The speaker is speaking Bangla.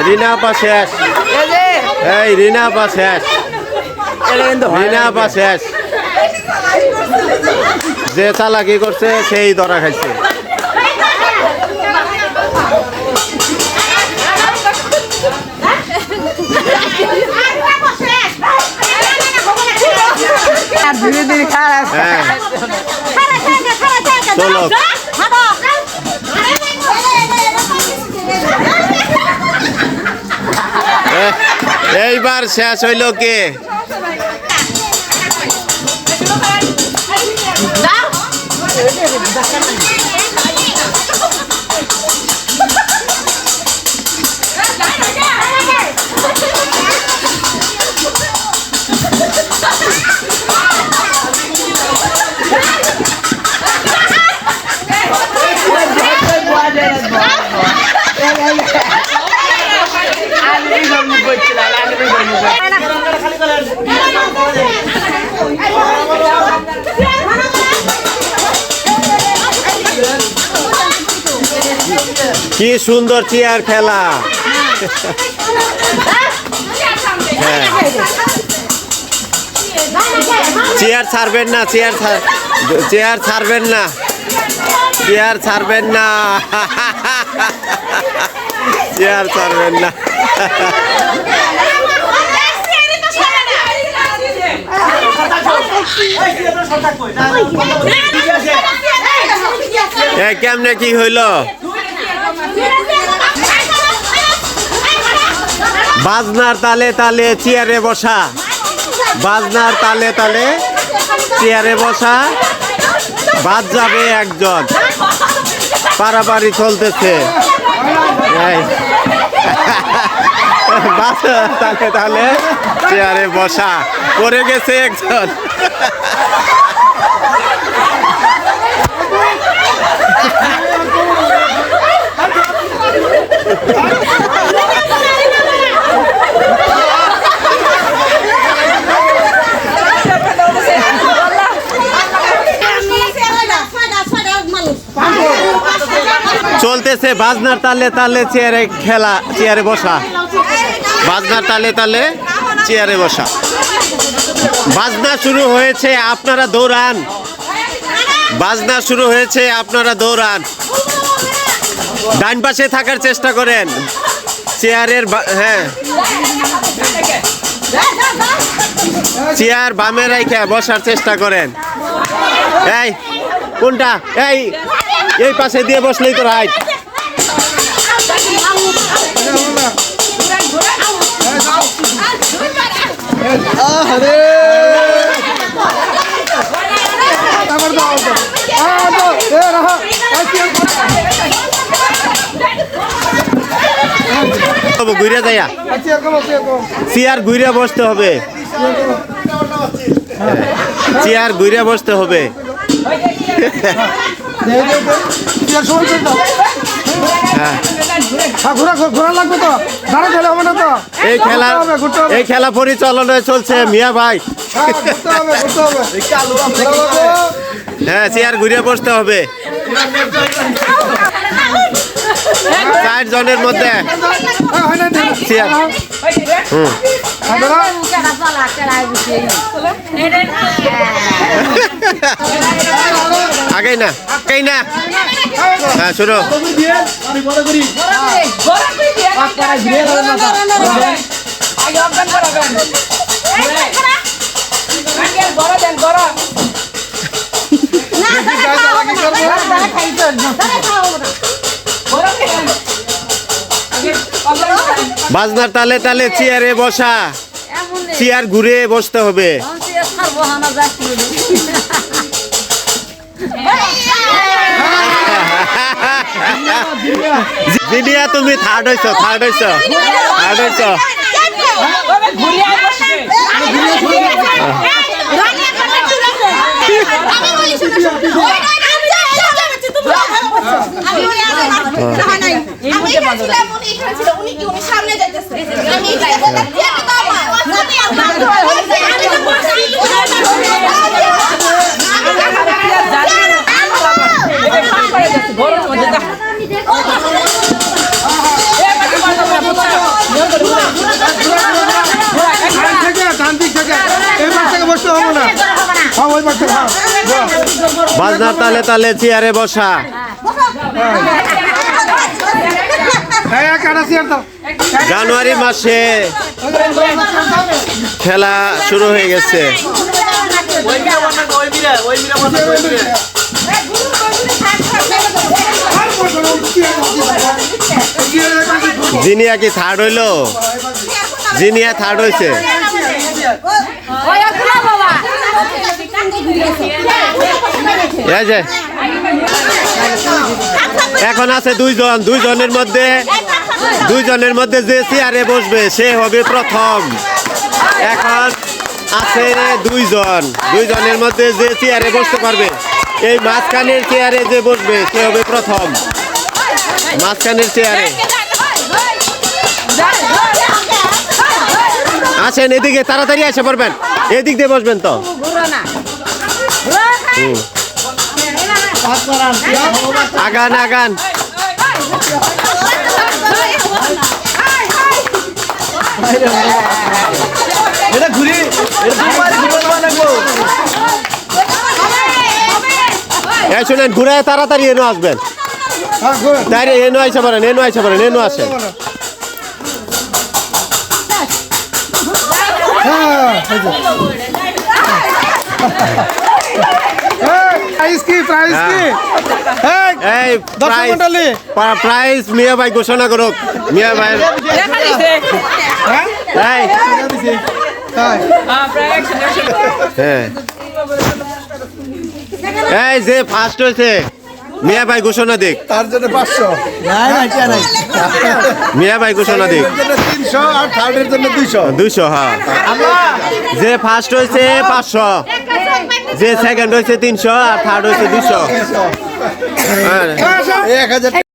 রিনা আপা শেষ, এই রিনা আপা শেষ, রিনা আপা শেষ। যে চালাকি করছে সেই ধরা খাইছে। চলো এইবার শেষ হইল কে? কি সুন্দর চেয়ার খেলা। চেয়ার ছাড়বেন না, চেয়ার ছাড়বেন না, চেয়ার ছাড়বেন না, চেয়ার ছাড়বেন না। কেমনে কি হইল? বাজনার তালে তালে চেয়ারে বসা, বাজনার তালে তালে চেয়ারে বসা, বাদ যাবে একজন, পারাপারি চলতেছে। তালে তালে চেয়ারে বসা, পড়ে গেছে একজন। চলতেছে বাজনার তালে তালে চেয়ারে খেলা, চেয়ারে বসা, বাজনার তালে তালে চেয়ারে বসা। বাজনা শুরু হয়েছে, আপনারা দৌড়ান। বাজনা শুরু হয়েছে, আপনারা দৌড়ান। ডান পাশে থাকার চেষ্টা করেন চেয়ারের। হ্যাঁ, চেয়ার বামে রাইখা বসার চেষ্টা করেন। এই কোনটা? এই পাশে দিয়ে বসলেই তো রাইট। ঘুরে যাইয়া চেয়ার ঘুরে বসতে হবে, চেয়ার ঘুরে বসতে হবে। এই খেলা পরিচালনায় চলছে মিয়া ভাই। হ্যাঁ, চেয়ার ঘুরে বসতে হবে। 4 জনের মধ্যে চেয়ার। আগে না, আগে না। হ্যাঁ, শুনো। বাজনার তালে তালে চেয়ারে বসা, চেয়ার ঘুরে বসতে হবে। জিনিয়া তুমি থার্ড হইছো, থার্ড হইছো, থার্ড হইছো। বাজনার তালে তালে চেয়ারে বসা। জানুয়ারি মাসে খেলা শুরু হয়ে গেছে। জিনিয়া কি থার্ড হইলো? জিনিয়া থার্ড হয়েছে। এখন আছে দুইজনের মধ্যে যে চেয়ারে বসবে সে হবে প্রথম। এখন আছে দুইজনের মধ্যে যে চেয়ারে বসতে পারবে, এই মাঝখানের চেয়ারে যে বসবে সে হবে প্রথম। মাঝখানের চেয়ারে আসেন, এদিকে তাড়াতাড়ি এসে পড়বেন, এদিক দিয়ে বসবেন তো। আগান আগান। শুনেন, ঘুরে তাড়াতাড়ি এনো আসবেন। এনো আইসা পারেন, এনো আসেন। প্রাইজ মিয়া ভাই ঘোষণা করুক। মিয়া ভাই এই যে ফার্স্ট হয়েছে মিয়া ভাই ঘোষণা দিক। তার জন্য 500, মিয়া ভাই ঘোষণা দিক। 300 আর থার্ডের জন্য 200। হ্যাঁ, যে ফার্স্ট হয়েছে 500, যে সেকেন্ড হয়েছে 300 আর থার্ড হয়েছে 200। 1000।